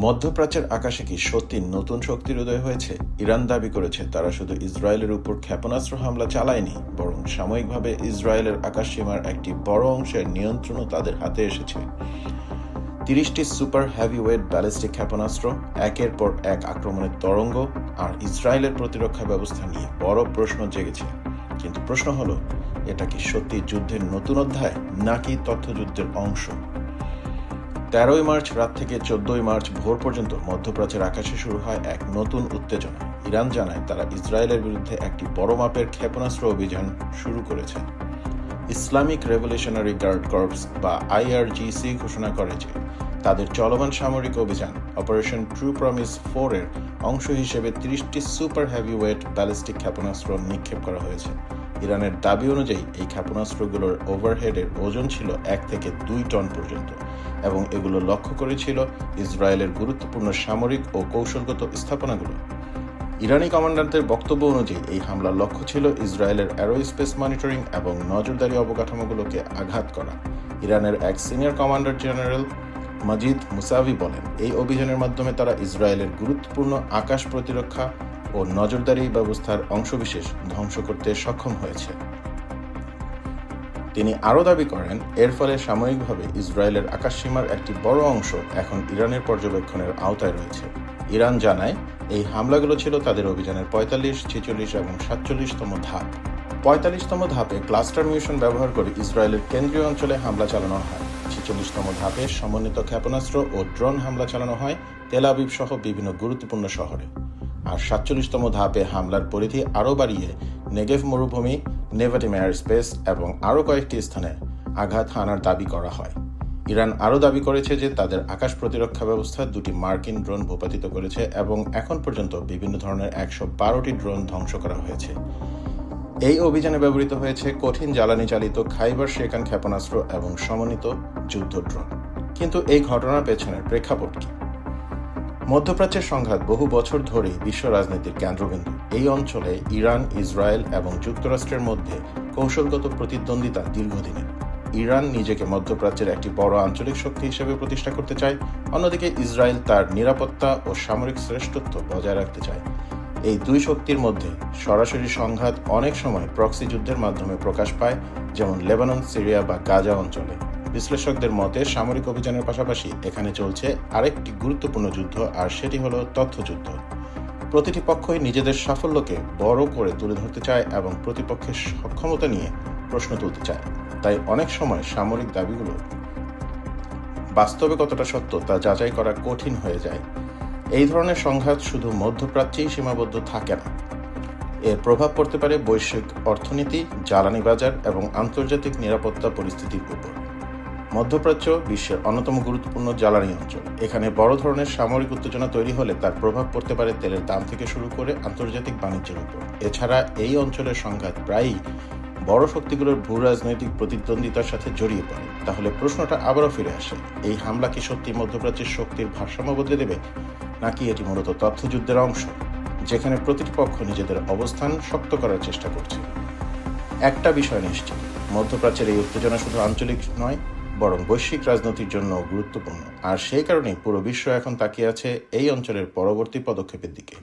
মধ্যপ্রাচ্যের আকাশে কি সত্যি নতুন শক্তির উদয় হয়েছে? ইরান দাবি করেছে তারা শুধু ইসরায়েলের উপর ক্ষেপণাস্ত্র হামলা চালায়নি, বরং সাময়িকভাবে ইসরায়েলের আকাশসীমার একটি বড় অংশের নিয়ন্ত্রণও তাদের হাতে এসেছে। 30টি সুপার হেভিওয়েট ব্যালিস্টিক ক্ষেপণাস্ত্র, একের পর এক আক্রমণের তরঙ্গ আর ইসরায়েলের প্রতিরক্ষা ব্যবস্থা নিয়ে বড় প্রশ্ন জেগেছে। কিন্তু প্রশ্ন হলো, এটা কি সত্যি যুদ্ধের নতুন অধ্যায় নাকি তথ্যযুদ্ধের অংশ? 13ই মার্চ রাত থেকে 14ই মার্চ ভোর পর্যন্ত মধ্যপ্রাচ্যের আকাশে শুরু হয় এক নতুন উত্তেজনা। ইরান জানায় তারা ইসরায়েলের বিরুদ্ধে একটি বড় মাপের ক্ষেপণাস্ত্র অভিযান শুরু করেছে। ইসলামিক রেভলিউশনারি গার্ড কর্পস বা IRGC ঘোষণা করে যে তাদের চলমান সামরিক অভিযান অপারেশন ট্রু প্রমিস 4 এর অংশ হিসেবে 30টি সুপার হেভিওয়েট ব্যালিস্টিক ক্ষেপণাস্ত্র নিক্ষেপ করা হয়েছে। ইরানের দাবি অনুযায়ী এই ক্ষেপণাস্ত্রগুলোর ওভারহেডের ওজন ছিল 1 থেকে 2 টন পর্যন্ত এবং এগুলো লক্ষ্য করেছিল ইসরায়েলের গুরুত্বপূর্ণ সামরিক ও কৌশলগত স্থাপনাগুলো। ইরানি কমান্ডারদের বক্তব্য অনুযায়ী এই হামলার লক্ষ্য ছিল ইসরায়েলের অ্যারোস্পেস মনিটরিং এবং নজরদারি অবকাঠামোগুলোকে আঘাত করা। ইরানের এক সিনিয়র কমান্ডার জেনারেল মাজিদ মুসাভি বলেন, এই অভিযানের মাধ্যমে তারা ইসরায়েলের গুরুত্বপূর্ণ আকাশ প্রতিরক্ষা ও নজরদারি ব্যবস্থার অংশবিশেষ ধ্বংস করতে সক্ষম হয়েছে। তিনি আরও দাবি করেন, এর ফলে সাময়িকভাবে ইসরায়েলের আকাশসীমার একটি বড় অংশ এখন ইরানের পর্যবেক্ষণের আওতায় রয়েছে। ইরান জানায় এই হামলাগুলো ছিল তাদের অভিযানের 45, 46 এবং 47তম ধাপ। 45তম ধাপে ক্লাস্টার মিউশন ব্যবহার করে ইসরায়েলের কেন্দ্রীয় অঞ্চলে হামলা চালানো হয়। 46তম ধাপে সমন্বিত ক্ষেপণাস্ত্র ও ড্রোন হামলা চালানো হয় তেল আবিব সহ বিভিন্ন গুরুত্বপূর্ণ শহরে। আর 47তম ধাপে হামলার পরিধি আরও বাড়িয়ে নেগেভ মরুভূমি, নেভাটিম এয়ারস্পেস এবং আরও কয়েকটি স্থানে আঘাত হানার দাবি করা হয়। ইরান আরও দাবি করেছে যে তাদের আকাশ প্রতিরক্ষা ব্যবস্থা 2টি মার্কিন ড্রোন ভূপাতিত করেছে এবং এখন পর্যন্ত বিভিন্ন ধরনের 112টি ড্রোন ধ্বংস করা হয়েছে। এই অভিযানে ব্যবহৃত হয়েছে কঠিন জ্বালানি চালিত খাইবার শেখান ক্ষেপণাস্ত্র এবং সমন্বিত যুদ্ধ ড্রোন। কিন্তু এই ঘটনার পেছনের প্রেক্ষাপট কি? মধ্যপ্রাচ্যের সংঘাত বহু বছর ধরেই বিশ্ব রাজনীতির কেন্দ্রবিন্দু। এই অঞ্চলে ইরান, ইসরায়েল এবং যুক্তরাষ্ট্রের মধ্যে কৌশলগত প্রতিদ্বন্দ্বিতা দীর্ঘদিনের। ইরান নিজেকে মধ্যপ্রাচ্যের একটি বড় আঞ্চলিক শক্তি হিসেবে প্রতিষ্ঠা করতে চায়, অন্যদিকে ইসরায়েল তার নিরাপত্তা ও সামরিক শ্রেষ্ঠত্ব বজায় রাখতে চায়। এই দুই শক্তির মধ্যে সরাসরি সংঘাত অনেক সময় প্রক্সি যুদ্ধের মাধ্যমে প্রকাশ পায়, যেমন লেবানন, সিরিয়া বা গাজা অঞ্চলে। বিশ্লেষকদের মতে সামরিক অভিযানের পাশাপাশি এখানে চলছে আরেকটি গুরুত্বপূর্ণ যুদ্ধ, আর সেটি হলো তথ্যযুদ্ধ। প্রতিটি পক্ষই নিজেদের সাফল্যকে বড় করে তুলে ধরতে চায় এবং প্রতিপক্ষের সক্ষমতা নিয়ে প্রশ্ন তুলতে চায়। তাই অনেক সময় সামরিক দাবিগুলো বাস্তবে কতটা সত্য তা যাচাই করা কঠিন হয়ে যায়। এই ধরনের সংঘাত শুধু মধ্যপ্রাচ্যেই সীমাবদ্ধ থাকে না। এর প্রভাব পড়তে পারে বৈশ্বিক অর্থনীতি, জ্বালানি বাজার এবং আন্তর্জাতিক নিরাপত্তা পরিস্থিতির উপর। মধ্যপ্রাচ্য বিশ্বের অন্যতম গুরুত্বপূর্ণ জ্বালানি অঞ্চল। এখানে বড় ধরনের সামরিক উত্তেজনা তৈরি হলে তার প্রভাব পড়তে পারে তেলের দাম থেকে শুরু করে আন্তর্জাতিক বাণিজ্যের উপর। এছাড়া এই অঞ্চলের সংঘাত প্রায়ই বড় শক্তিগুলোর ভূ রাজনৈতিক প্রতিদ্বন্দ্বিতার সাথে জড়িয়ে পড়ে। তাহলে প্রশ্নটা আবারও ফিরে আসে, এই হামলা কি সত্যি মধ্যপ্রাচ্যের শক্তির ভারসাম্য বদলে দেবে, নাকি এটি মূলত তথ্যযুদ্ধের অংশ, যেখানে প্রতিটি পক্ষ নিজেদের অবস্থান শক্ত করার চেষ্টা করছে? একটা বিষয় নিশ্চিত, মধ্যপ্রাচ্যের এই উত্তেজনা শুধু আঞ্চলিক নয়, বরং বৈশ্বিক রাজনীতির জন্য গুরুত্বপূর্ণ। আর সেই কারণেই পুরো বিশ্ব এখন তাকিয়ে আছে এই অঞ্চলের পরবর্তী পদক্ষেপের দিকে।